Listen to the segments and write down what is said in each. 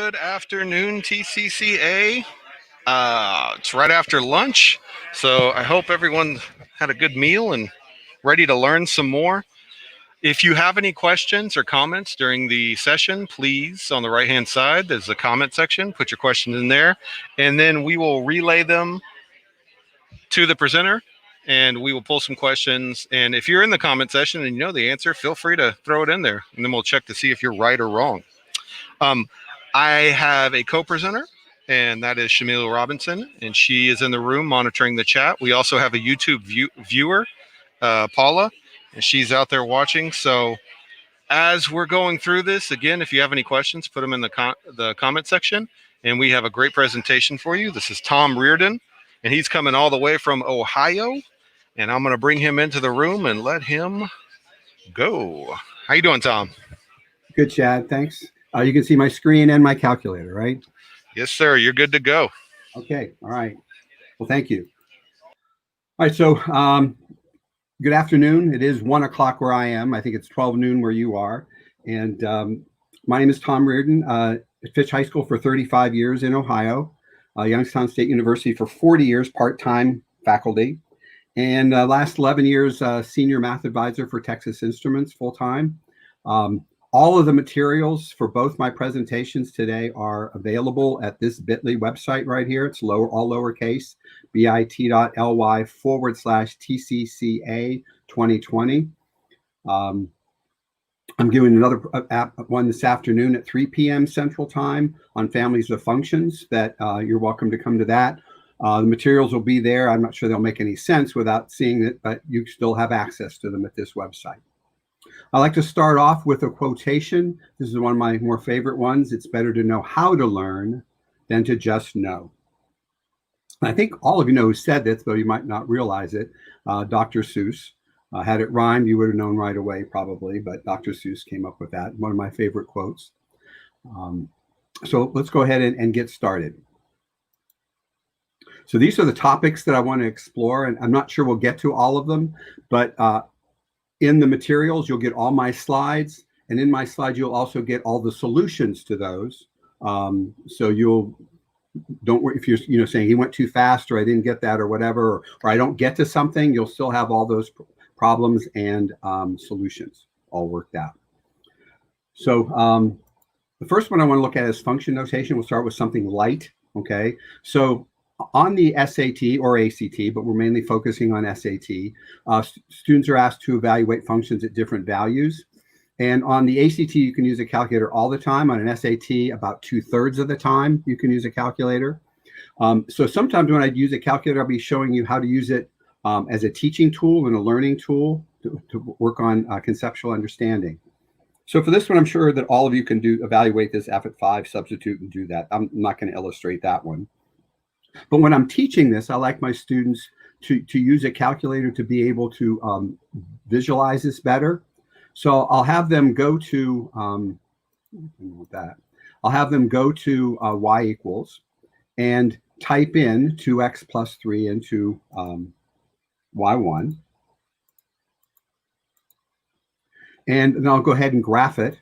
Good afternoon, TCCA. It's right after lunch, so I hope everyone had a good meal and ready to learn some more. If you have any questions or comments during the session, please, on the right hand side, there's a comment section. Put your questions in there, and then we will relay them to the presenter and we will pull some questions. And if you're in the comment section and you know the answer, feel free to throw it in there, and then we'll check to see if you're right or wrong. Um, I have a co-presenter, and that is Shamil Robinson, and she is in the room monitoring the chat. We also have a YouTube viewer, Paula, and she's out there watching. So as we're going through this, again, if you have any questions, put them in the comment section, and we have a great presentation for you. This is Tom Reardon, and he's coming all the way from Ohio, and I'm going to bring him into the room and let him go. How you doing, Tom? Good, Chad. Thanks. You can see my screen and my calculator, right? Yes, sir. You're good to go. Okay. All right. Well, thank you. All right. So good afternoon. It is 1 o'clock where I am. I think it's 12 noon where you are. And my name is Tom Reardon. At Fitch High School for 35 years in Ohio. Youngstown State University for 40 years, part-time faculty. And last 11 years, senior math advisor for Texas Instruments, full-time. All of the materials for both my presentations today are available at this bit.ly website right here. It's all lowercase, bit.ly/TCCA 2020. I'm doing another one this afternoon at 3 p.m. Central Time on families of functions that you're welcome to come to that. The materials will be there. I'm not sure they'll make any sense without seeing it, but you still have access to them at this website. I like to start off with a quotation. This is one of my more favorite ones. It's better to know how to learn than to just know. I think all of you know who said this, though you might not realize it. Dr. Seuss. Had it rhymed, you would have known right away probably, but Dr. Seuss came up with that. One of my favorite quotes. So let's go ahead and get started. So these are the topics that I want to explore, and I'm not sure we'll get to all of them, but in the materials, you'll get all my slides, and in my slides, you'll also get all the solutions to those. So don't worry if you're saying he went too fast, or I didn't get that, or whatever, or I don't get to something, you'll still have all those problems and solutions all worked out. So the first one I want to look at is function notation. We'll start with something light, okay? So on the SAT or ACT, but we're mainly focusing on SAT, students are asked to evaluate functions at different values. And on the ACT, you can use a calculator all the time. On an SAT, about 2/3 of the time, you can use a calculator. So sometimes when I use a calculator, I'll be showing you how to use it as a teaching tool and a learning tool to work on conceptual understanding. So for this one, I'm sure that all of you can evaluate this F at 5, substitute, and do that. I'm not going to illustrate that one. But when I'm teaching this, I like my students to use a calculator to be able to visualize this better. So I'll have them go to y equals and type in 2x plus 3 into y1. And then I'll go ahead and graph it.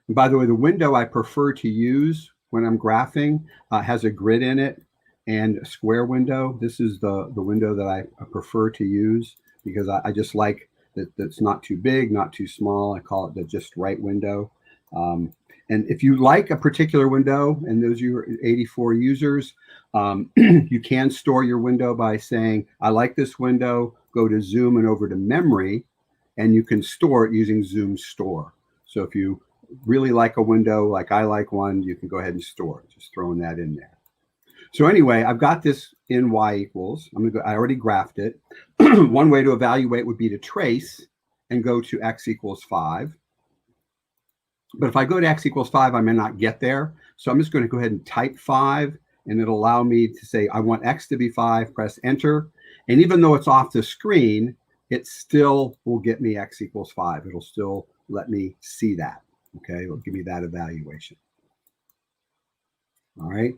And by the way, the window I prefer to use when I'm graphing has a grid in it and a square window. This is the window that I prefer to use because I just like that it's not too big, not too small. I call it the just right window. And if you like a particular window, and those of you 84 users, you can store your window by saying, I like this window, go to Zoom and over to memory, and you can store it using Zoom Store. So if you really like a window, like I like one, you can go ahead and store it, just throwing that in there. So anyway, I've got this in y equals. I already graphed it. One way to evaluate would be to trace and go to x equals 5. But if I go to x equals 5, I may not get there. So I'm just going to go ahead and type 5, and it'll allow me to say, I want x to be 5, press enter. And even though it's off the screen, it still will get me x equals 5. It'll still let me see that. Okay, it'll give me that evaluation. All right.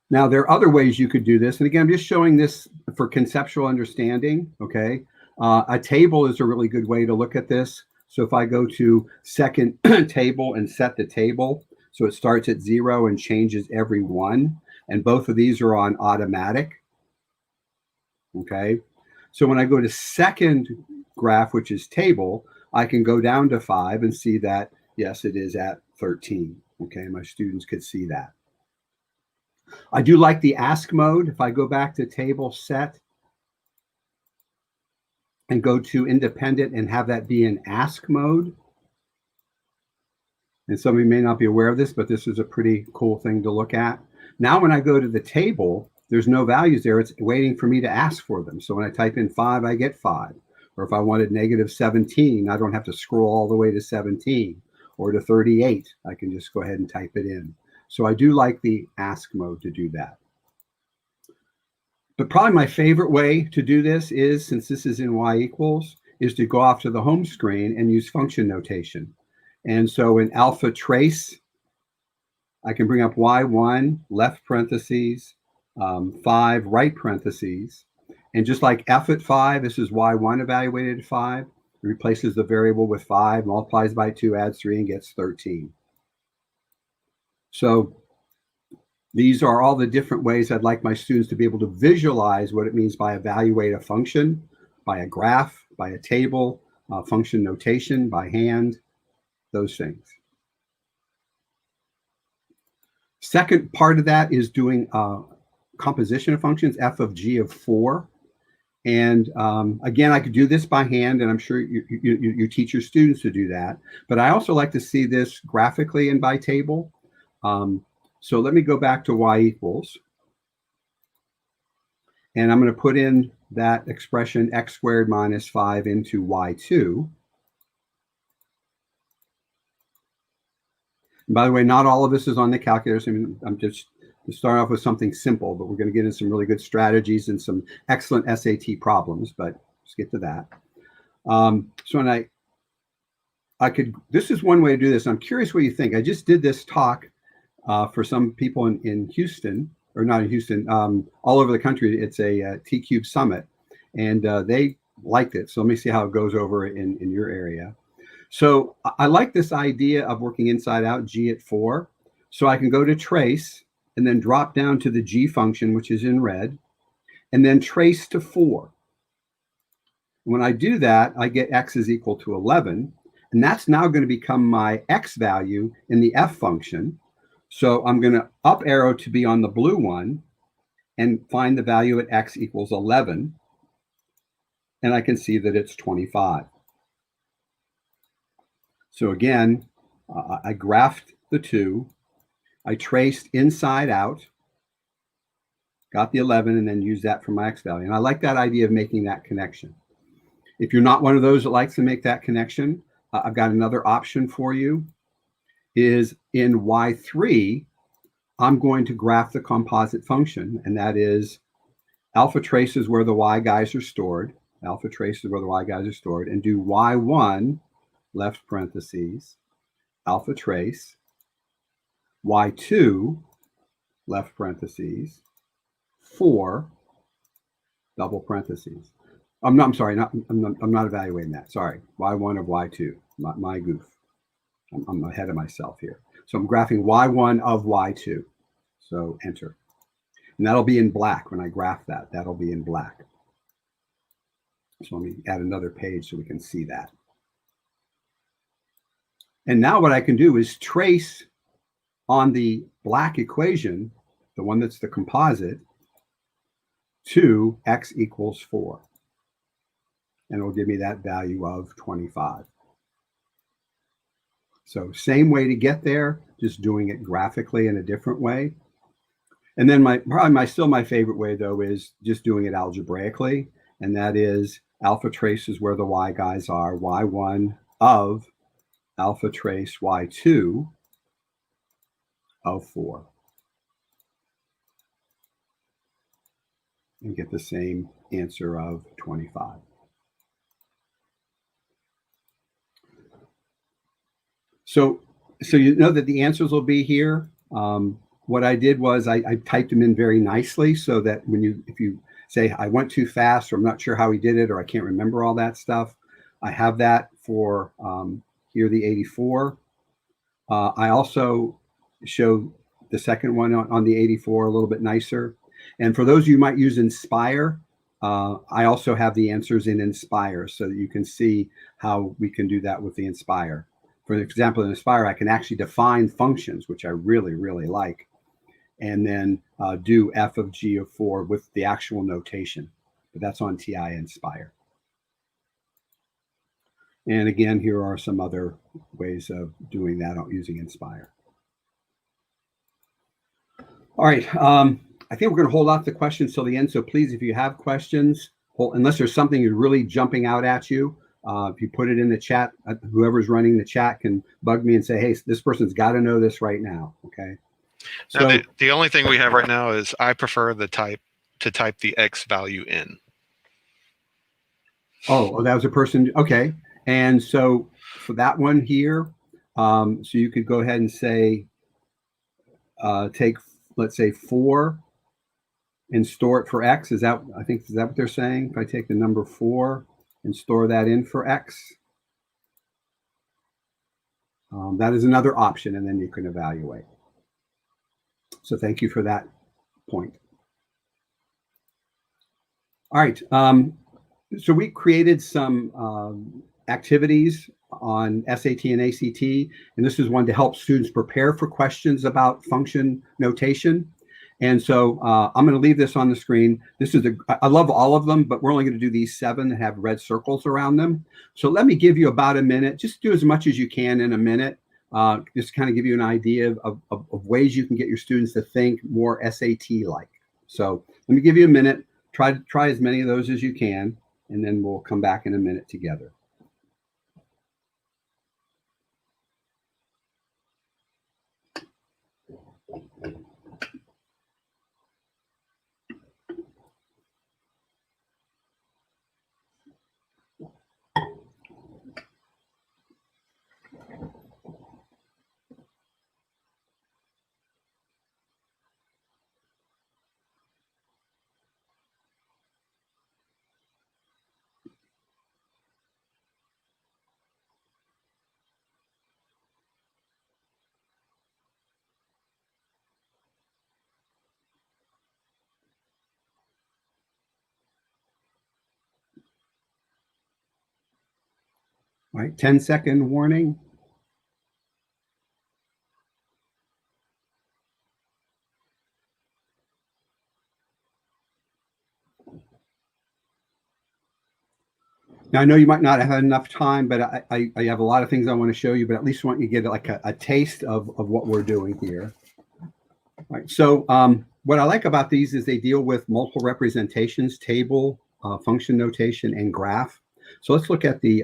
Now, there are other ways you could do this. And again, I'm just showing this for conceptual understanding, okay? A table is a really good way to look at this. So if I go to second table and set the table, So it starts at 0 and changes every 1. And both of these are on automatic. Okay. So when I go to second graph, which is table, I can go down to 5 and see that, yes, it is at 13. Okay. My students could see that. I do like the ask mode. If I go back to table set and go to independent and have that be in ask mode, and some of you may not be aware of this, but this is a pretty cool thing to look at. Now, when I go to the table, there's no values there. It's waiting for me to ask for them. So when I type in 5, I get 5. Or if I wanted -17, I don't have to scroll all the way to 17 or to 38. I can just go ahead and type it in. So I do like the ask mode to do that. But probably my favorite way to do this is, since this is in y equals, is to go off to the home screen and use function notation. And so in alpha trace, I can bring up y1, left parentheses, 5, right parentheses. And just like f at 5, this is y1 evaluated at 5. It replaces the variable with 5, multiplies by 2, adds 3, and gets 13. So these are all the different ways I'd like my students to be able to visualize what it means by evaluate a function, by a graph, by a table, function notation, by hand, those things. Second part of that is doing composition of functions, f of g of 4. And again, I could do this by hand, and I'm sure you teach your students to do that. But I also like to see this graphically and by table. So let me go back to y equals. And I'm going to put in that expression x squared minus 5 into y2. And by the way, not all of this is on the calculator. So I'm just to start off with something simple, but we're going to get into some really good strategies and some excellent SAT problems, but let's get to that. So when this is one way to do this. I'm curious what you think. I just did this talk for some people in Houston, or not in Houston, all over the country. It's a T-Cube summit, and they liked it. So let me see how it goes over in your area. So I like this idea of working inside out, G at 4. So I can go to trace and then drop down to the G function, which is in red, and then trace to 4. When I do that, I get x is equal to 11, and that's now going to become my x value in the f function. So I'm going to up arrow to be on the blue one and find the value at x equals 11, and I can see that it's 25. So again, I graphed the 2. I traced inside out, got the 11, and then used that for my x value. And I like that idea of making that connection. If you're not one of those that likes to make that connection, I've got another option for you. Is in y3, I'm going to graph the composite function, and that is alpha trace is where the y guys are stored. Alpha trace is where the y guys are stored, and do y1, left parentheses, alpha trace, y2, left parentheses, 4, double parentheses. I'm not evaluating that. Sorry, y1 of y2, my goof. I'm ahead of myself here. So I'm graphing y1 of y2. So enter. And that'll be in black when I graph that. That'll be in black. So let me add another page so we can see that. And now what I can do is trace on the black equation, the one that's the composite, to x equals 4. And it'll give me that value of 25. So same way to get there, just doing it graphically in a different way. And then still my favorite way, though, is just doing it algebraically. And that is alpha trace is where the y guys are, y1 of alpha trace y2 of 4. And get the same answer of 25. So you know that the answers will be here. What I did was I typed them in very nicely so that if you say I went too fast, or I'm not sure how he did it, or I can't remember all that stuff, I have that for here the 84. I also show the second one on the 84 a little bit nicer. And for those of you who might use Inspire, I also have the answers in Inspire so that you can see how we can do that with the Inspire. For example, in Inspire, I can actually define functions, which I really, really like, and then do f of g of 4 with the actual notation. But that's on TI Inspire. And again, here are some other ways of doing that using Inspire. All right. I think we're going to hold off the questions till the end. So please, if you have questions, unless there's something that's really jumping out at you, if you put it in the chat, whoever's running the chat can bug me and say, hey, this person's got to know this right now. Okay. So now the only thing we have right now is I prefer to type the X value in. Oh, that was a person. Okay. And so for that one here, so you could go ahead and say, take, let's say 4 and store it for X. Is that what they're saying? If I take the number 4 and store that in for X, that is another option, and then you can evaluate. So thank you for that point. All right. So we created some activities on SAT and ACT, and this is one to help students prepare for questions about function notation. And so I'm going to leave this on the screen. I love all of them, but we're only going to do these 7 that have red circles around them. So let me give you about a minute. Just do as much as you can in a minute. Just kind of give you an idea of ways you can get your students to think more SAT-like. So let me give you a minute. Try as many of those as you can, and then we'll come back in a minute together. All right, 10-second warning. Now, I know you might not have had enough time, but I have a lot of things I want to show you, but at least I want you to get like a taste of what we're doing here. All right, so what I like about these is they deal with multiple representations, table, function notation, and graph. So let's look at the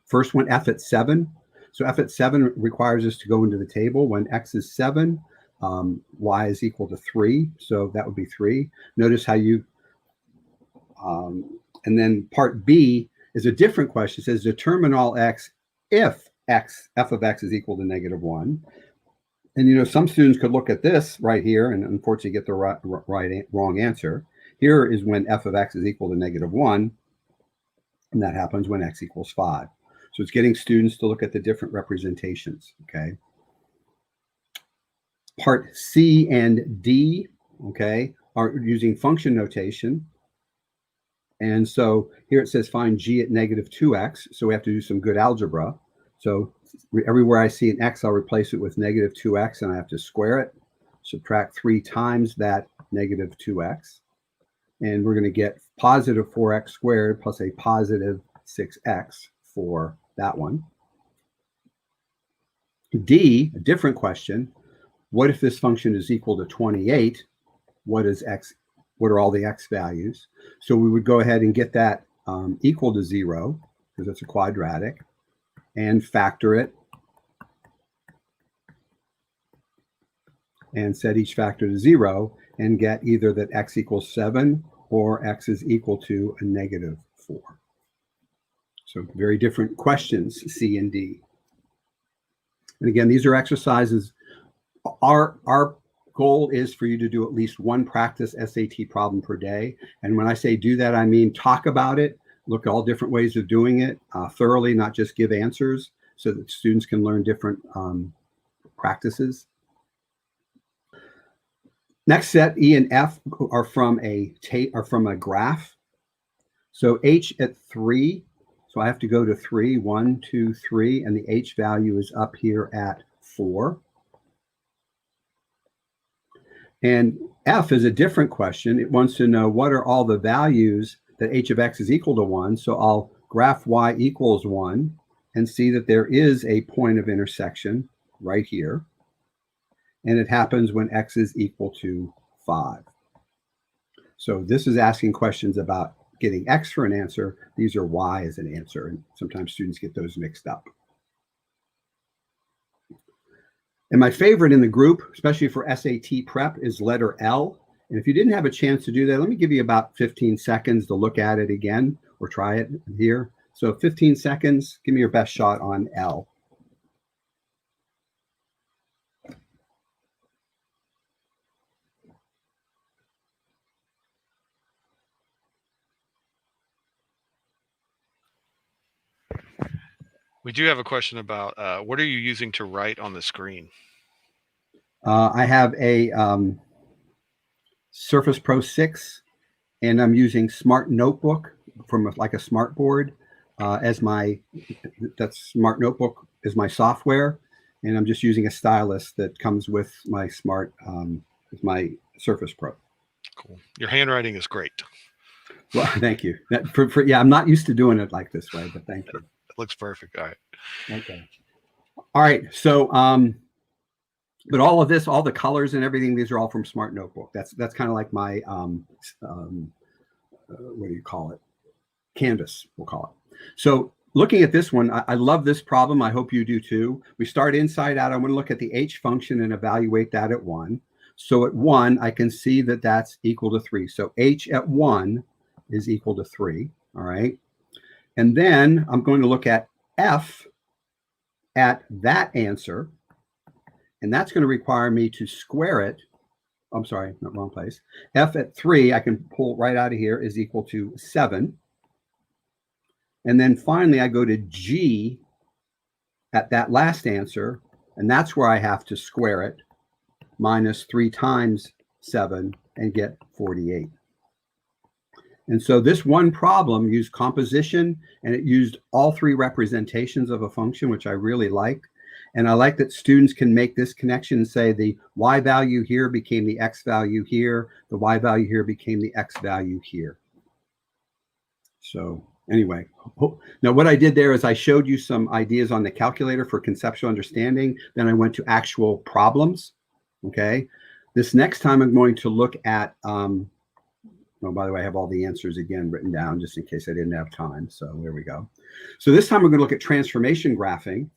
first one, F at 7. So F at 7 requires us to go into the table when X is 7, Y is equal to 3. So that would be 3. Notice how you, and then part B is a different question. It says determine all X if F of X is equal to -1. And, some students could look at this right here and unfortunately get the wrong answer. Here is when F of X is equal to -1. And that happens when X equals 5. So it's getting students to look at the different representations, okay? Part C and D, okay, are using function notation. And so here it says find G at -2x. So we have to do some good algebra. So everywhere I see an X, I'll replace it with -2x, and I have to square it, subtract 3 times that -2x. And we're going to get positive 4x squared plus a positive 6x for that one. D, a different question. What if this function is equal to 28? What are all the X values? So we would go ahead and get that equal to 0, because it's a quadratic, and factor it, and set each factor to 0, and get either that X equals 7 or X is equal to a -4. So very different questions, C and D. And again, these are exercises. Our goal is for you to do at least one practice SAT problem per day. And when I say do that, I mean talk about it, look at all different ways of doing it thoroughly, not just give answers, so that students can learn different practices. Next set, E and F, are from a graph. So H at 3, so I have to go to 3, 1, 2, 3, and the H value is up here at 4. And F is a different question. It wants to know what are all the values that H of X is equal to 1. So I'll graph Y equals 1 and see that there is a point of intersection right here. And it happens when X is equal to 5. So this is asking questions about getting X for an answer. These are Y as an answer. And sometimes students get those mixed up. And my favorite in the group, especially for SAT prep, is letter L. And if you didn't have a chance to do that, let me give you about 15 seconds to look at it again or try it here. So 15 seconds, give me your best shot on L. We do have a question about what are you using to write on the screen? I have a Surface Pro 6, and I'm using Smart Notebook from like a smart board as my, that Smart Notebook is my software, and I'm just using a stylus that comes with my my Surface Pro. Cool. Your handwriting is great. Well, thank you. Yeah, I'm not used to doing it like this way, but thank you. It looks perfect. All right. Okay. All right. So, but all of this, all the colors and everything, these are all from Smart Notebook. That's kind of like my, what do you call it? Canvas, we'll call it. So looking at this one, I love this problem. I hope you do too. We start inside out. I'm going to look at the H function and evaluate that at 1. So at 1, I can see that that's equal to 3. So H at 1 is equal to 3. All right. And then I'm going to look at F at that answer. And that's going to require me to square it. I'm sorry, not wrong place. F at 3, I can pull right out of here, is equal to 7. And then finally, I go to G at that last answer. And that's where I have to square it, minus 3 times 7, and get 48. And so this one problem used composition, and it used all 3 representations of a function, which I really liked. And I like that students can make this connection and say the Y value here became the X value here. The Y value here became the X value here. So anyway, now what I did there is I showed you some ideas on the calculator for conceptual understanding. Then I went to actual problems. Okay. This next time I'm going to look at, oh, by the way, I have all the answers again written down just in case I didn't have time. So there we go. So this time we're going to look at transformation graphing.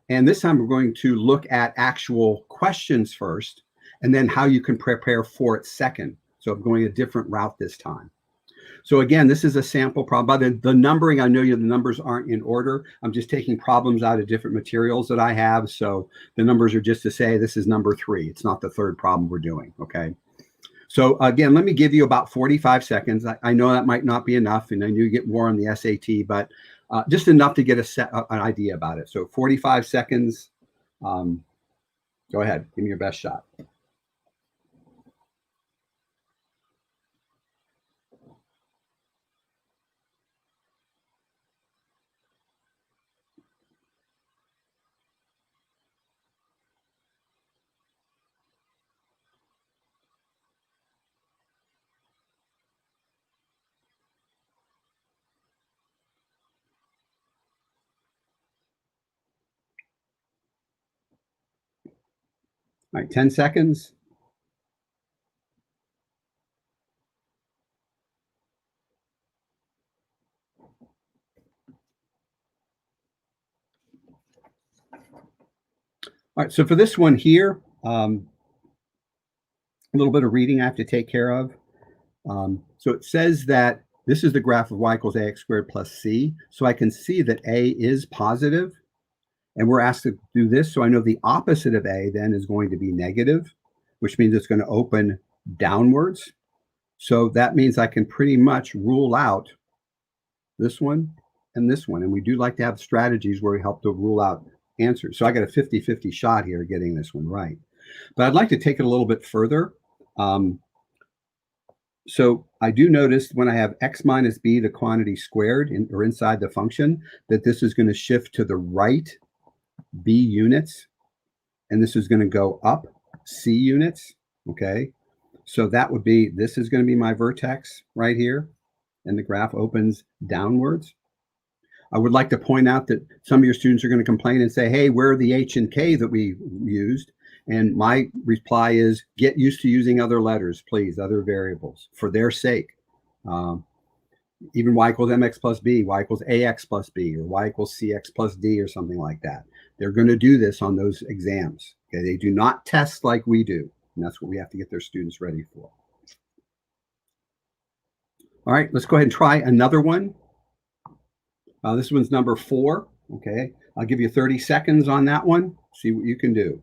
And this time we're going to look at actual questions first, and then how you can prepare for it second. So I'm going a different route this time. So again, this is a sample problem. By the numbering, I know the numbers aren't in order. I'm just taking problems out of different materials that I have. So the numbers are just to say this is number 3. It's not the third problem we're doing, okay? So again, let me give you about 45 seconds. I know that might not be enough, and I knew you get more on the SAT, but just enough to get an idea about it. So 45 seconds. Go ahead. Give me your best shot. All right, 10 seconds. All right, so for this one here, a little bit of reading I have to take care of. So it says that this is the graph of y equals ax squared plus c. So I can see that a is positive, and we're asked to do this. So I know the opposite of a then is going to be negative, which means it's going to open downwards. So that means I can pretty much rule out this one and this one. And we do like to have strategies where we help to rule out answers. So I got a 50-50 shot here getting this one right. But I'd like to take it a little bit further. So I do notice when I have x minus b, the quantity squared, or inside the function, that this is going to shift to the right b units, and this is going to go up c units, okay? So that would be, this is going to be my vertex right here, and the graph opens downwards. I would like to point out that some of your students are going to complain and say, hey, where are the h and k that we used? And my reply is, get used to using other letters, please, other variables, for their sake. Even y equals mx plus b, y equals ax plus b, or y equals cx plus d, or something like that. They're going to do this on those exams. Okay, they do not test like we do, and that's what we have to get their students ready for. All right, let's go ahead and try another one. This one's number 4. Okay, I'll give you 30 seconds on that one. See what you can do.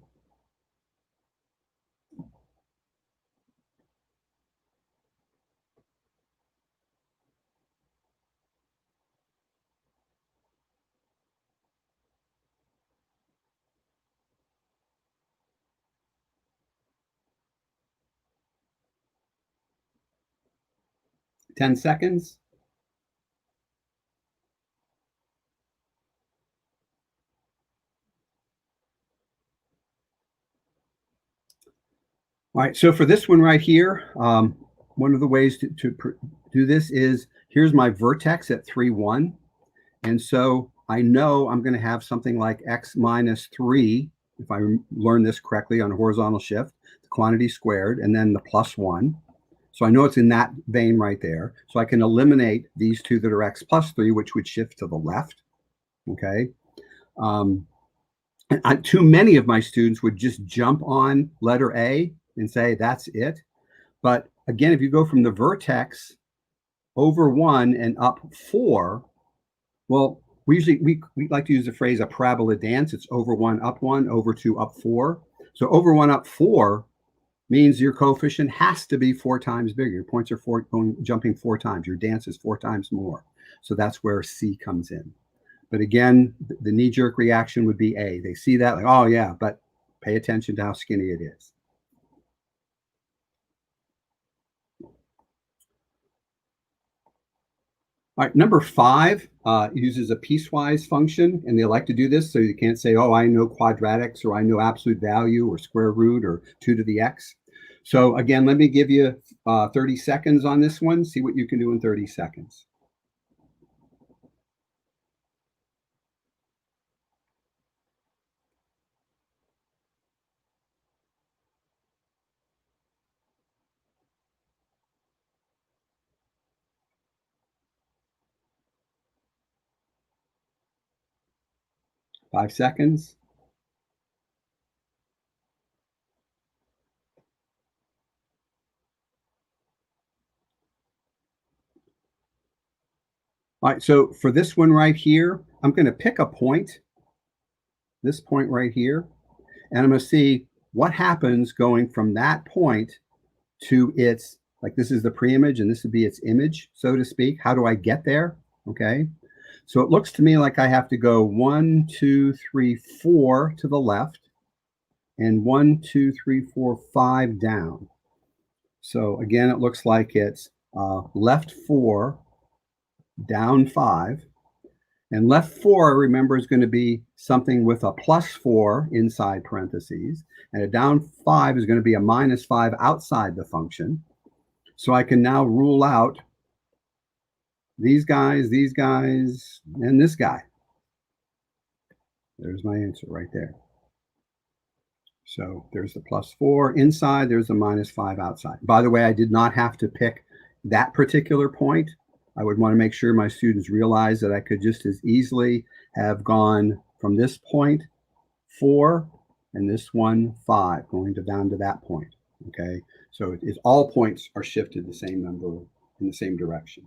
Ten seconds. All right, so for this one right here, one of the ways to do this is, here's my vertex at 3, 1. And so I know I'm going to have something like x minus 3, if I learn this correctly on a horizontal shift, the quantity squared, and then the plus 1. So I know it's in that vein right there. So I can eliminate these two that are x plus 3, which would shift to the left. Okay. Too many of my students would just jump on letter A and say, that's it. But again, if you go from the vertex over 1 and up 4, well, we like to use the phrase a parabola dance. It's over 1, up 1, over 2, up 4. So over 1, up 4 means your coefficient has to be 4 times bigger. Your points are jumping 4 times. Your dance is 4 times more. So that's where C comes in. But again, the knee-jerk reaction would be A. They see that like, oh yeah, but pay attention to how skinny it is. All right, number 5 uses a piecewise function, and they like to do this so you can't say, oh, I know quadratics, or I know absolute value, or square root, or 2 to the x. So again, let me give you 30 seconds on this one. See what you can do in 30 seconds. Five seconds. All right, so for this one right here, I'm going to pick a point, this point right here, and I'm going to see what happens going from that point to its, like this is the pre-image and this would be its image, so to speak. How do I get there? Okay, so it looks to me like I have to go 1, 2, 3, 4 to the left, and 1, 2, 3, 4, 5 down. So again, it looks like it's left 4, down 5. And left 4, remember, is going to be something with a plus 4 inside parentheses. And a down 5 is going to be a minus 5 outside the function. So I can now rule out these guys, and this guy. There's my answer right there. So there's the plus 4 inside, there's the minus 5 outside. By the way, I did not have to pick that particular point. I would want to make sure my students realize that I could just as easily have gone from this point 4 and this one 5, going down to that point. Okay, so all points are shifted the same number in the same direction.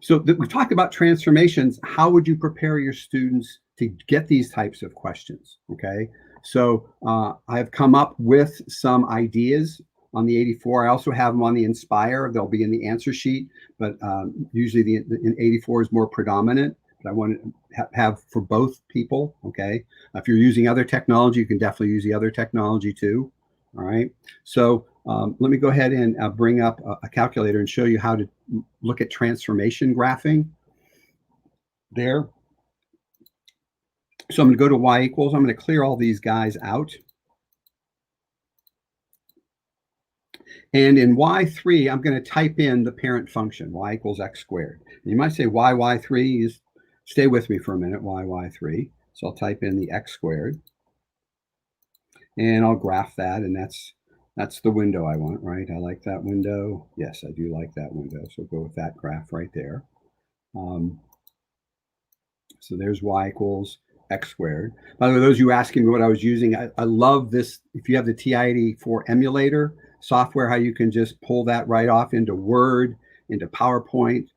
So we've talked about transformations. How would you prepare your students to get these types of questions? Okay, so I've come up with some ideas on the 84. I also have them on the Inspire. They'll be in the answer sheet, but usually in 84 is more predominant. but I want to have for both people. Okay. If you're using other technology, you can definitely use the other technology too. All right. So let me go ahead and bring up a calculator and show you how to look at transformation graphing there. So I'm going to go to y equals. I'm going to clear all these guys out. And in y3, I'm going to type in the parent function, y equals x squared. And you might say, why y3? Just stay with me for a minute, why y3? So I'll type in the x squared. And I'll graph that, and that's the window I want, right? I like that window. Yes, I do like that window. So go with that graph right there. So there's y equals x squared. By the way, those of you asking me what I was using, I love this. If you have the TI-84 emulator software, how you can just pull that right off into Word, into PowerPoint.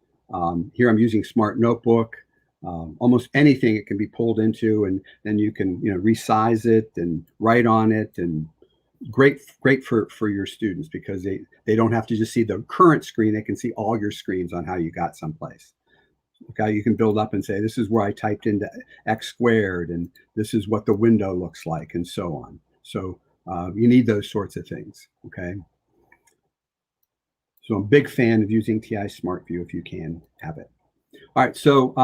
Here I'm using Smart Notebook. Almost anything it can be pulled into, and then you can resize it and write on it, and great for your students because they don't have to just see the current screen. They can see all your screens on how you got someplace. Okay, you can build up and say, this is where I typed into x squared, and this is what the window looks like, and so on. So you need those sorts of things, okay? So I'm a big fan of using TI Smart View if you can have it. All right, so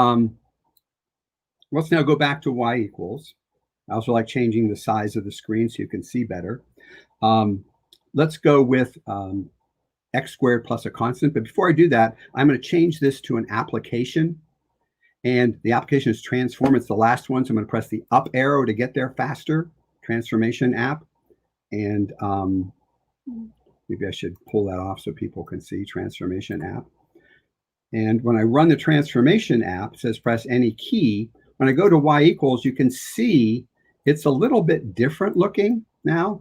let's now go back to y equals. I also like changing the size of the screen so you can see better. Let's go with x squared plus a constant. But before I do that, I'm going to change this to an application. And the application is transform. It's the last one. So I'm going to press the up arrow to get there faster. Transformation app. And maybe I should pull that off so people can see transformation app. And when I run the transformation app, it says press any key. When I go to y equals, you can see it's a little bit different looking now.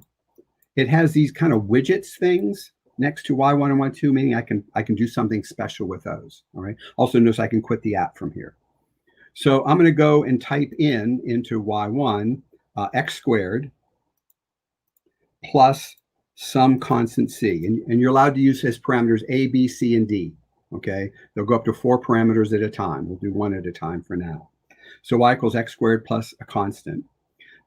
It has these kind of widgets things next to y1 and y2, meaning I can do something special with those. All right. Also notice I can quit the app from here. So I'm going to go and type into y1 x squared plus some constant c. And you're allowed to use as parameters a, b, c, and d. Okay. They'll go up to 4 parameters at a time. We'll do one at a time for now. So y equals x squared plus a constant.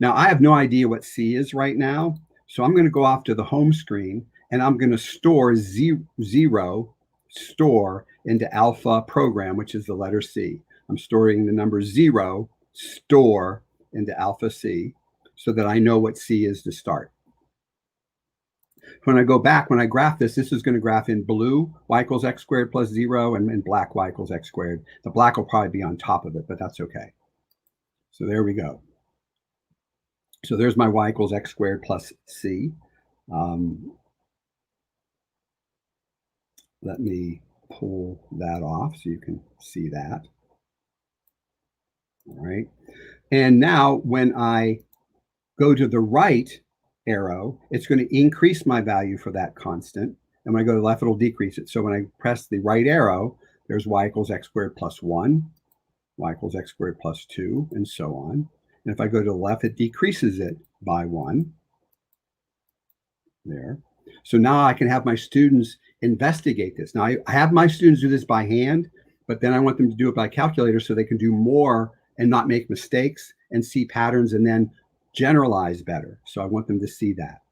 Now I have no idea what c is right now. So I'm going to go off to the home screen, and I'm going to store zero store into alpha program, which is the letter C. I'm storing the number 0 store into alpha C so that I know what C is to start. When I go back, when I graph this is going to graph in blue, y equals x squared plus 0, and in black, y equals x squared. The black will probably be on top of it, but that's okay. So there we go. So there's my y equals x squared plus c. Let me pull that off so you can see that. All right. And now when I go to the right arrow, it's going to increase my value for that constant. And when I go to the left, it'll decrease it. So when I press the right arrow, there's y equals x squared plus 1, y equals x squared plus 2, and so on. And if I go to the left, it decreases it by 1. There. So now I can have my students investigate this. Now I have my students do this by hand, but then I want them to do it by calculator so they can do more and not make mistakes and see patterns and then generalize better. So I want them to see that.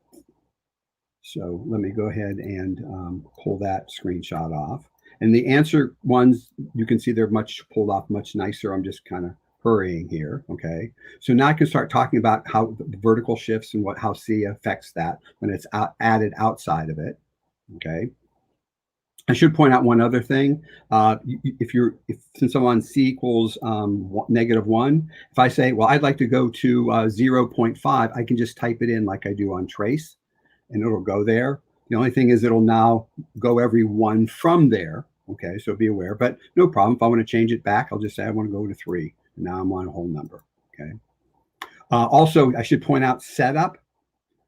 So let me go ahead and pull that screenshot off. And the answer ones, you can see they're much pulled off, much nicer. I'm just kind of hurrying here. Okay. So now I can start talking about how the vertical shifts and how C affects that when it's added outside of it. Okay. I should point out one other thing. Since I'm on C equals -1, if I say, well, I'd like to go to 0.5, I can just type it in like I do on trace and it'll go there. The only thing is it'll now go every one from there. Okay, so be aware, but no problem. If I want to change it back, I'll just say I want to go to 3. And now I'm on a whole number. Okay. Also, I should point out setup.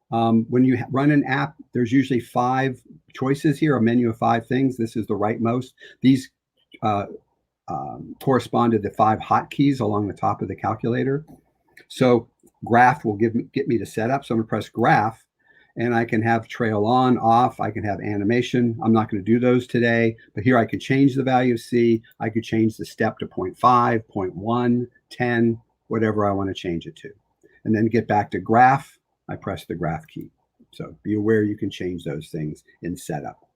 When you run an app, there's usually 5 choices here, a menu of 5 things. This is the rightmost. These correspond to the 5 hotkeys along the top of the calculator. So graph will get me to setup. So I'm going to press graph. And I can have trail on, off. I can have animation. I'm not going to do those today, but here I could change the value of C. I could change the step to 0.5, 0.1, 10, whatever I want to change it to. And then get back to graph. I press the graph key. So be aware you can change those things in setup.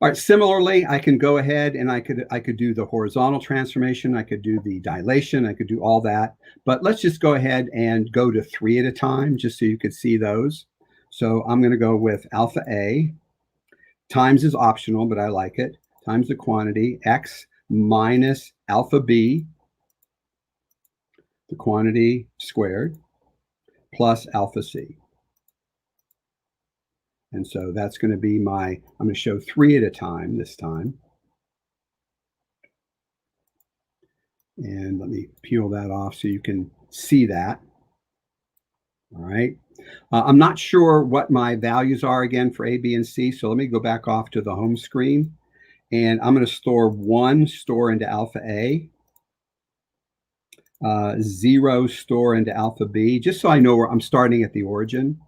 All right, similarly, I can go ahead and I could do the horizontal transformation, I could do the dilation, I could do all that. But let's just go ahead and go to 3 at a time just so you could see those. So I'm going to go with alpha A. Times is optional, but I like it. Times the quantity, X minus alpha B, the quantity squared, plus alpha C. And so that's going to be I'm going to show 3 at a time this time. And let me peel that off so you can see that. All right. I'm not sure what my values are again for A, B, and C. So let me go back off to the home screen. And I'm going to store into alpha A, 0 store into alpha B, just so I know where I'm starting at the origin.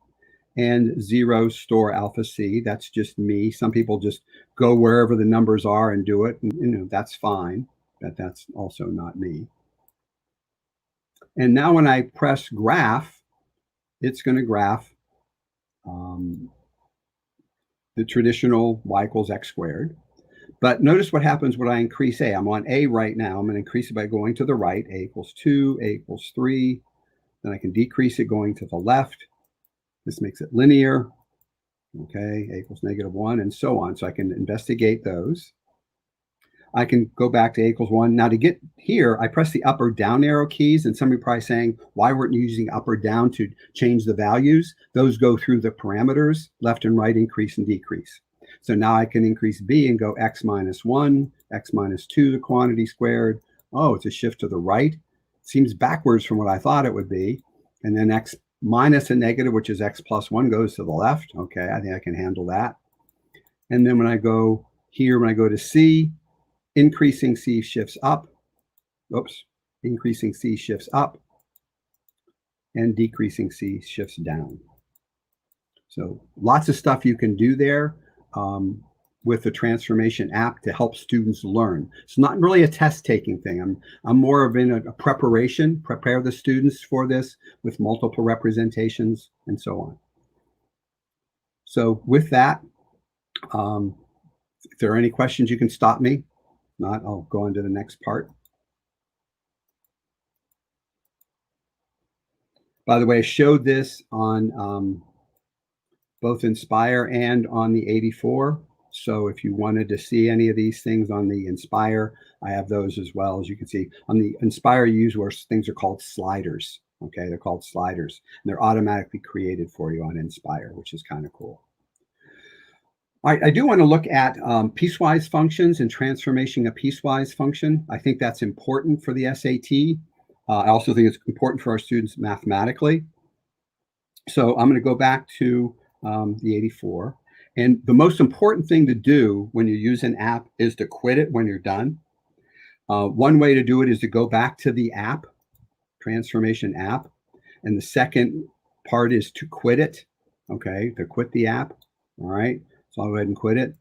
And 0 store alpha C. That's just me. Some people just go wherever the numbers are and do it. And, that's fine, but that's also not me. And now when I press graph, it's going to graph the traditional y equals x squared. But notice what happens when I increase A. I'm on A right now. I'm going to increase it by going to the right. A equals 2, A equals 3. Then I can decrease it going to the left. This makes it linear. Okay, A equals -1, and so on. So I can investigate those. I can go back to A equals 1. Now to get here, I press the up or down arrow keys, and some of you are probably saying, why weren't you using up or down to change the values? Those go through the parameters, left and right, increase and decrease. So now I can increase B and go X minus 1, X minus 2, the quantity squared. Oh, it's a shift to the right. Seems backwards from what I thought it would be. And then X minus a negative, which is X plus 1, goes to the left. Okay, I think I can handle that. And then when I go here, when I go to C, increasing C shifts up. Oops, increasing C shifts up. And decreasing C shifts down. So lots of stuff you can do there with the transformation app to help students learn. It's not really a test taking thing. I'm more of in a preparation, prepare the students for this with multiple representations and so on. So with that, if there are any questions, you can stop me. If not, I'll go on to the next part. By the way, I showed this on both Inspire and on the 84. So if you wanted to see any of these things on the Inspire, I have those as well. As you can see on the Inspire, you use where things are called sliders. Okay, they're called sliders, and they're automatically created for you on Inspire, which is kind of cool. All right, I do want to look at piecewise functions and transforming a piecewise function. I think that's important for the SAT. I also think it's important for our students mathematically. So I'm going to go back to the 84. And the most important thing to do when you use an app is to quit it when you're done. One way to do it is to go back to the app, transformation app. And the second part is to quit it, okay, to quit the app. All right, so I'll go ahead and quit it.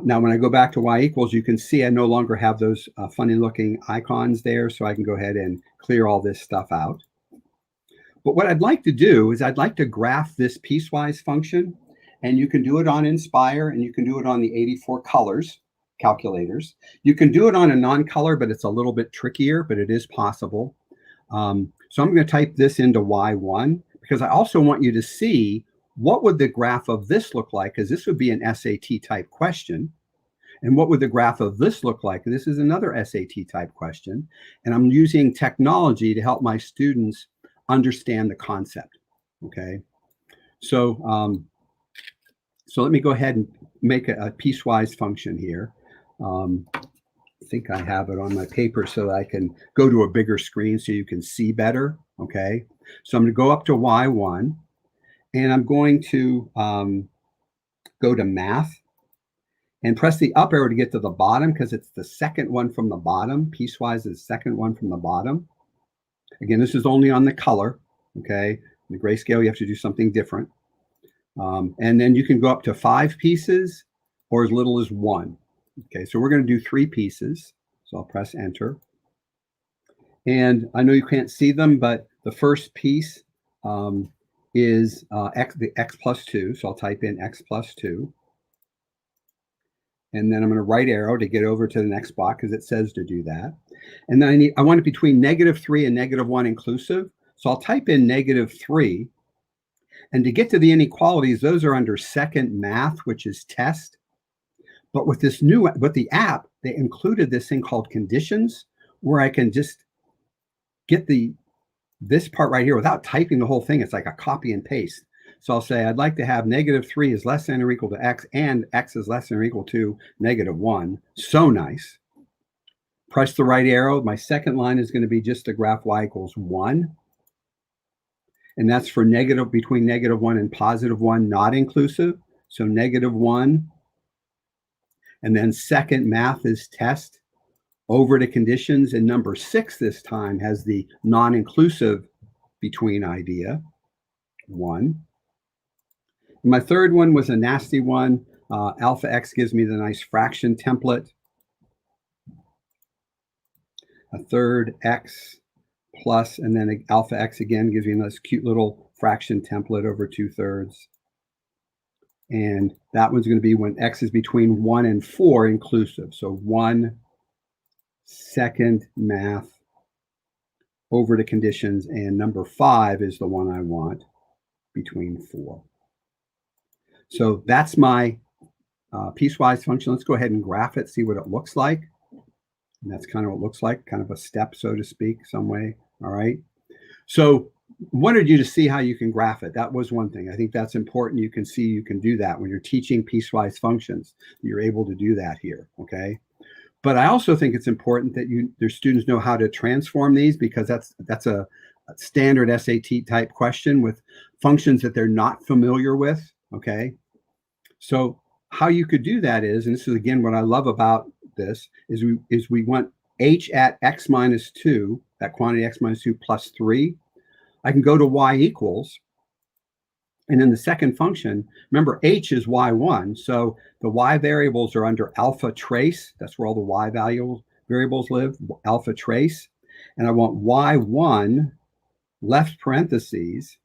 Now, when I go back to y equals, you can see I no longer have those funny looking icons there. So I can go ahead and clear all this stuff out. But what I'd like to do is I'd like to graph this piecewise function, and you can do it on Inspire and you can do it on the 84 colors calculators. You can do it on a non-color, but it's a little bit trickier, but it is possible. So I'm going to type this into Y1 because I also want you to see what would the graph of this look like, because this would be an SAT type question. And what would the graph of this look like? This is another SAT type question. And I'm using technology to help my students understand the concept. Okay, so so let me go ahead and make a piecewise function here. I think I have it on my paper so that I can go to a bigger screen so you can see better. Okay, so I'm going to go up to Y1, and I'm going to go to Math and press the up arrow to get to the bottom because it's the second one from the bottom. Piecewise is the second one from the bottom. Again, this is only on the color, okay? In the grayscale, you have to do something different. And then you can go up to 5 pieces or as little as 1. Okay, so we're going to do 3 pieces. So I'll press enter. And I know you can't see them, but the first piece is the x plus 2. So I'll type in x plus 2. And then I'm going to right arrow to get over to the next block because it says to do that. And then I want it between -3 and -1 inclusive. So I'll type in -3. And to get to the inequalities, those are under second math, which is test. But with the app, they included this thing called conditions, where I can just get this part right here without typing the whole thing. It's like a copy and paste. So I'll say I'd like to have -3 is less than or equal to x, and x is less than or equal to -1. So nice. Press the right arrow. My second line is going to be just to graph y equals 1. And that's for between -1 and +1, not inclusive. So -1. And then second math is test. Over to conditions. And number 6 this time has the non-inclusive between idea, 1. And my third one was a nasty one. Alpha x gives me the nice fraction template. A third x plus, and then alpha x again gives me this cute little fraction template over 2/3. And that one's going to be when x is between 1 and 4 inclusive. So 1 second math over to conditions, and number 5 is the one I want between 4. So that's my piecewise function. Let's go ahead and graph it, see what it looks like. And that's kind of what it looks like, kind of a step, so to speak, some way. All right. So wanted you to see how you can graph it. That was one thing. I think that's important. You can see you can do that when you're teaching piecewise functions. You're able to do that here. Okay. But I also think it's important that your students know how to transform these, because that's a standard SAT type question with functions that they're not familiar with. Okay. So how you could do that is, and this is again what I love about this, is we want h at x minus 2, that quantity x minus 2 plus 3. I can go to y equals, and in the second function, remember h is y1, so the y variables are under alpha trace. That's where all the y variables live, alpha trace. And I want y1 left parentheses,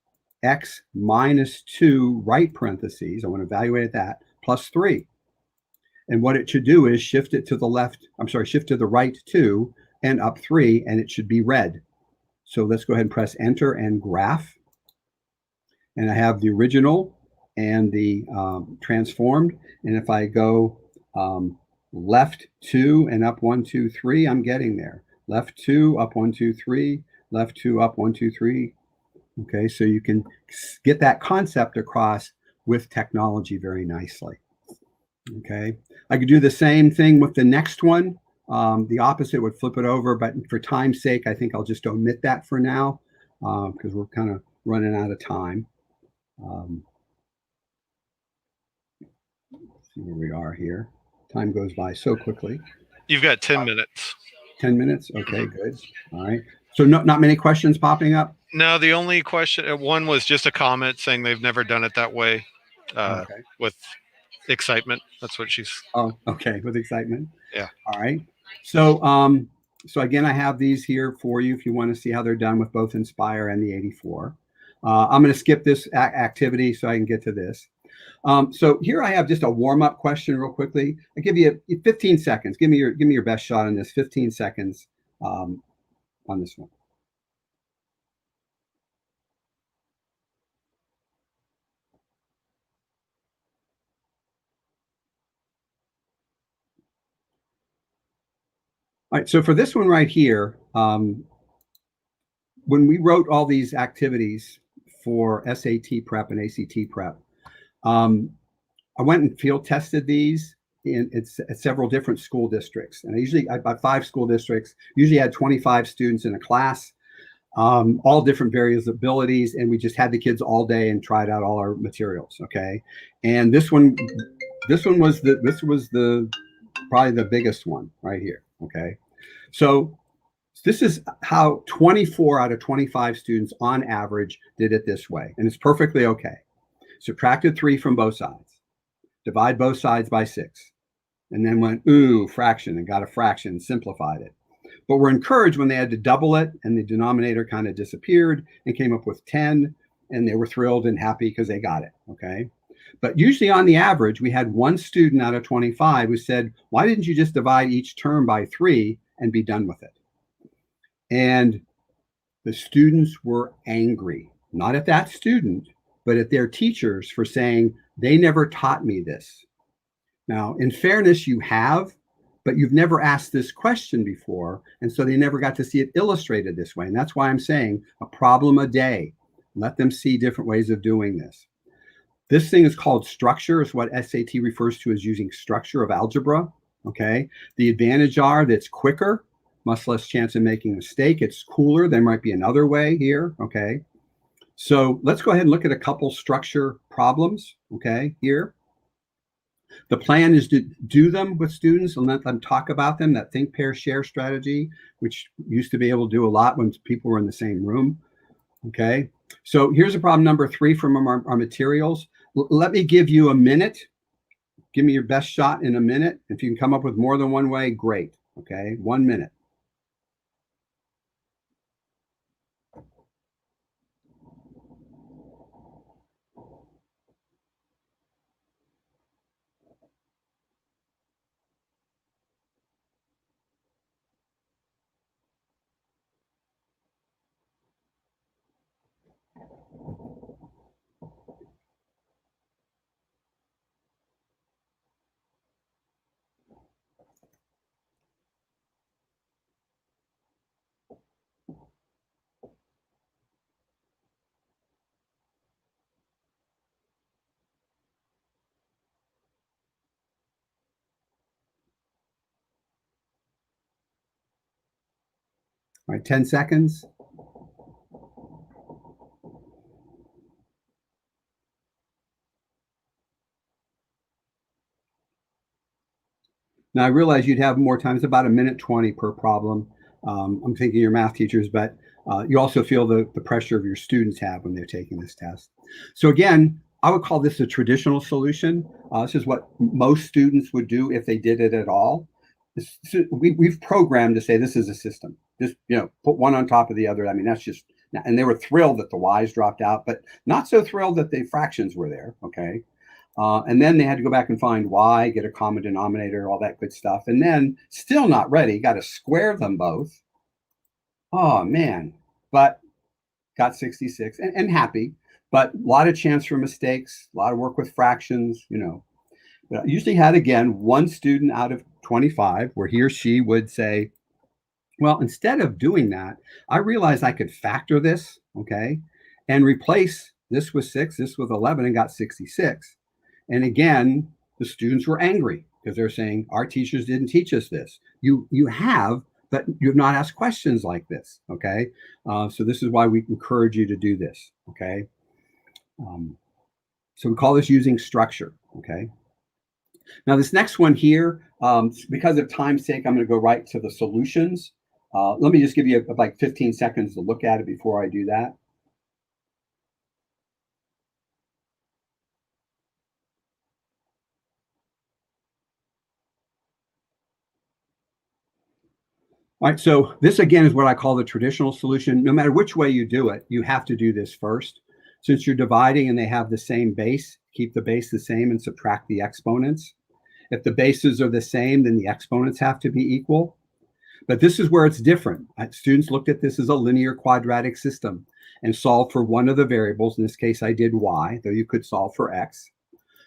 x minus 2 right parentheses. I want to evaluate that, plus 3. And what it should do is shift it to the left, shift to the right 2 and up 3, and it should be red. So let's go ahead and press enter and graph. And I have the original and the transformed. And if I go left 2 and up 1, 2, 3, I'm getting there. Left 2, up 1, 2, 3, left 2, up 1, 2, 3. Okay, so you can get that concept across with technology very nicely. Okay, I could do the same thing with the next one. The opposite would flip it over, but for time's sake, I think I'll just omit that for now because we're kind of running out of time. See where we are here. Time goes by so quickly. You've got 10 minutes. 10 minutes? Okay, good. All right. So not many questions popping up? No, the only question, one was just a comment saying they've never done it that way with excitement. That's what she's. Oh, okay. With excitement. Yeah. All right. So, so again, I have these here for you if you want to see how they're done with both Inspire and the 84. I'm going to skip this activity so I can get to this. So here I have just a warm-up question real quickly. I give you 15 seconds. Give me your best shot on this. 15 seconds on this one. All right, so for this one right here, when we wrote all these activities for SAT prep and ACT prep, I went and field tested these at several different school districts. And I got 5 school districts, usually had 25 students in a class, all different various abilities. And we just had the kids all day and tried out all our materials. Okay. And this was probably the biggest one right here. Okay. So this is how 24 out of 25 students on average did it this way. And it's perfectly okay. subtracted 3 from both sides, divide both sides by 6, and then went, ooh, fraction, and got a fraction, simplified it. But were encouraged when they had to double it, and the denominator kind of disappeared and came up with 10, and they were thrilled and happy because they got it, okay? But usually on the average, we had one student out of 25 who said, why didn't you just divide each term by 3 and be done with it? And the students were angry, not at that student, but at their teachers for saying, they never taught me this. Now, in fairness, you have, but you've never asked this question before. And so they never got to see it illustrated this way. And that's why I'm saying a problem a day. Let them see different ways of doing this. This thing is called structure. It's what SAT refers to as using structure of algebra. Okay. The advantage are that it's quicker, much less chance of making a mistake. It's cooler. There might be another way here. Okay. So let's go ahead and look at a couple structure problems. Okay. Here. The plan is to do them with students and let them talk about them, that think, pair, share strategy, which used to be able to do a lot when people were in the same room. Okay. So here's a problem number 3 from our materials. Let me give you a minute. Give me your best shot in a minute. If you can come up with more than one way, great. Okay. 1 minute. All right. 10 seconds. Now, I realize you'd have more time. It's about 1:20 per problem. I'm thinking your math teachers, but you also feel the pressure of your students have when they're taking this test. So again, I would call this a traditional solution. This is what most students would do if they did it at all. We've programmed to say this is a system. Just, put one on top of the other. I mean, that's just, and they were thrilled that the Y's dropped out, but not so thrilled that the fractions were there, okay? And then they had to go back and find Y, get a common denominator, all that good stuff. And then still not ready, got to square them both. Oh, man. But got 66 and happy, but a lot of chance for mistakes, a lot of work with fractions, Usually had, again, one student out of 25 where he or she would say, well, instead of doing that, I realized I could factor this, okay, and replace this with 6, this with 11, and got 66. And again, the students were angry because they're saying, our teachers didn't teach us this. You have, but you have not asked questions like this, okay? So this is why we encourage you to do this, okay? So we call this using structure, okay? Now this next one here, because of time's sake, I'm going to go right to the solutions. Let me just give you like 15 seconds to look at it before I do that. All right, so this again is what I call the traditional solution. No matter which way you do it, you have to do this first. Since you're dividing and they have the same base, keep the base the same and subtract the exponents. If the bases are the same, then the exponents have to be equal. But this is where it's different. Students looked at this as a linear quadratic system and solved for one of the variables. In this case, I did Y, though you could solve for X.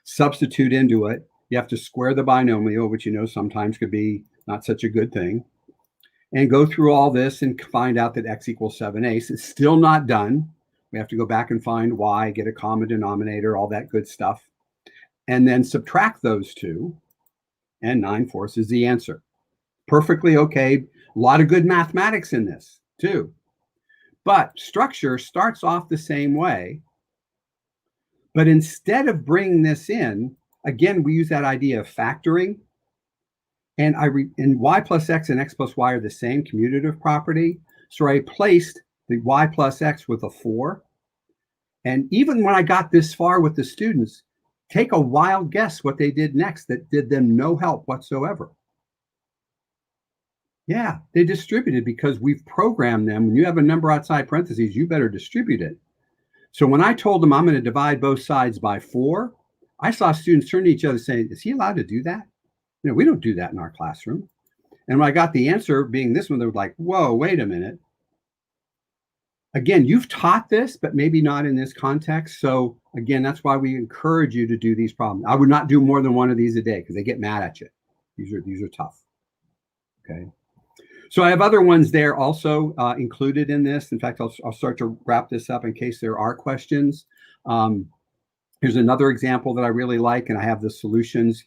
Substitute into it. You have to square the binomial, which sometimes could be not such a good thing. And go through all this and find out that X equals 7/8. It's still not done. We have to go back and find Y, get a common denominator, all that good stuff. And then subtract those two. And 9/4 is the answer. Perfectly okay. A lot of good mathematics in this too. But structure starts off the same way. But instead of bringing this in, again, we use that idea of factoring. And Y plus X and X plus Y are the same commutative property. So I replaced the Y plus X with a 4. And even when I got this far with the students, take a wild guess what they did next that did them no help whatsoever. Yeah, they distributed because we've programmed them. When you have a number outside parentheses, you better distribute it. So when I told them I'm going to divide both sides by 4, I saw students turn to each other saying, is he allowed to do that? We don't do that in our classroom. And when I got the answer being this one, they were like, whoa, wait a minute. Again, you've taught this, but maybe not in this context. So again, that's why we encourage you to do these problems. I would not do more than one of these a day because they get mad at you. These are tough. Okay. So I have other ones there also included in this. In fact, I'll start to wrap this up in case there are questions. Here's another example that I really like, and I have the solutions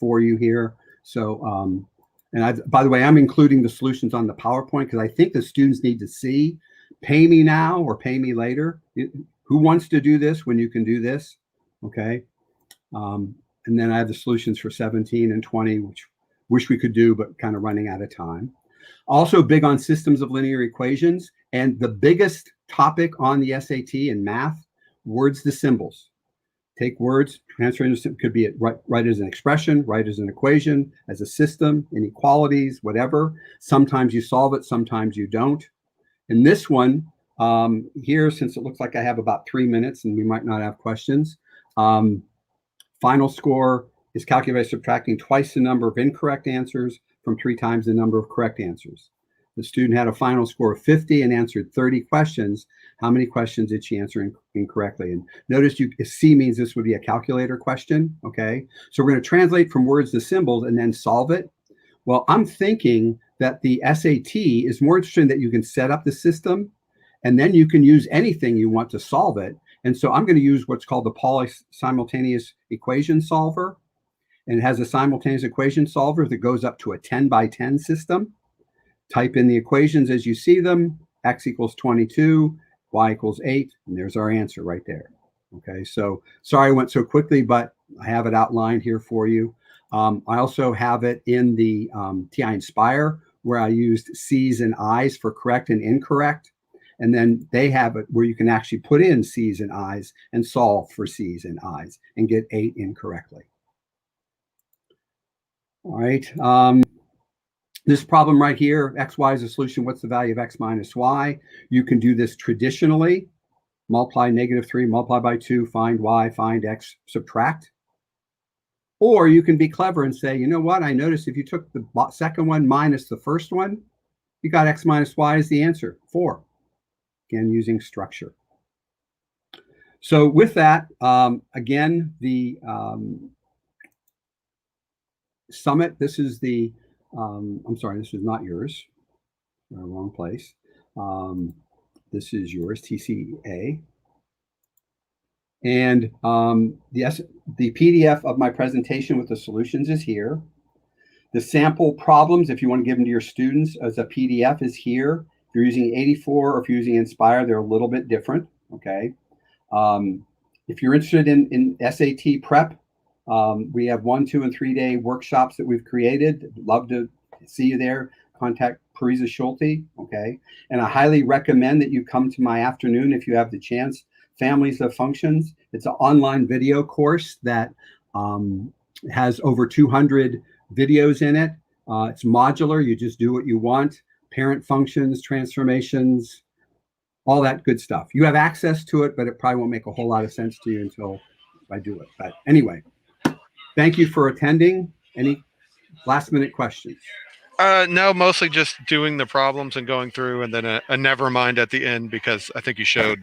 for you here. So, by the way, I'm including the solutions on the PowerPoint because I think the students need to see pay me now or pay me later. Who wants to do this when you can do this? Okay. And then I have the solutions for 17 and 20, which wish we could do, but kind of running out of time. Also big on systems of linear equations. And the biggest topic on the SAT in math, words to symbols. Take words, transfer into, could be write as an expression, write as an equation, as a system, inequalities, whatever. Sometimes you solve it, sometimes you don't. In this one, here, since it looks like I have about 3 minutes and we might not have questions, final score is calculated by subtracting twice the number of incorrect answers from 3 times the number of correct answers. The student had a final score of 50 and answered 30 questions. How many questions did she answer incorrectly? And notice C means this would be a calculator question, okay? So we're going to translate from words to symbols and then solve it. Well, I'm thinking that the SAT is more interesting that you can set up the system and then you can use anything you want to solve it. And so I'm going to use what's called the Pauli simultaneous equation solver. And it has a simultaneous equation solver that goes up to a 10 by 10 system. Type in the equations as you see them. X equals 22, Y equals 8, and there's our answer right there. Okay, so sorry I went so quickly, but I have it outlined here for you. I also have it in the TI Inspire where I used C's and I's for correct and incorrect. And then they have it where you can actually put in C's and I's and solve for C's and I's and get 8 incorrectly. All right. This problem right here, x, y is a solution. What's the value of x minus y? You can do this traditionally. Multiply -3, multiply by 2, find y, find x, subtract. Or you can be clever and say, you know what? I noticed if you took the second one minus the first one, you got x minus y as the answer, 4. Again, using structure. So with that, again, the summit, this is the, I'm sorry, this is not yours. Wrong place. This is yours, TCA. And the PDF of my presentation with the solutions is here. The sample problems, if you want to give them to your students as a PDF, is here. If you're using 84 or if you're using Inspire, they're a little bit different, okay? If you're interested in SAT prep, we have 1, 2, and 3 day workshops that we've created. Love to see you there. Contact Parisa Schulte, okay? And I highly recommend that you come to my afternoon if you have the chance. Families of Functions. It's an online video course that has over 200 videos in it. It's modular. You just do what you want. Parent functions, transformations, all that good stuff. You have access to it, but it probably won't make a whole lot of sense to you until I do it. But anyway, thank you for attending. Any last minute questions? No, mostly just doing the problems and going through, and then a never mind at the end because I think you showed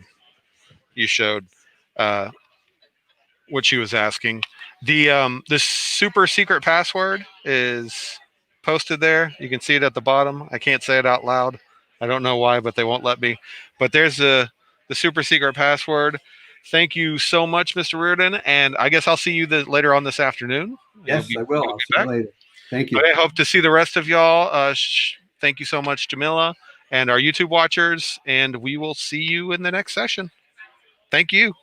what she was asking. The super secret password is posted there. You can see it at the bottom. I can't say it out loud. I don't know why, but they won't let me. But there's the super secret password. Thank you so much, Mr. Reardon, and I guess I'll see you later on this afternoon. Yes, I will. I'll see you later. Thank you. But I hope to see the rest of y'all. Thank you so much, Jamila, and our YouTube watchers, and we will see you in the next session. Thank you.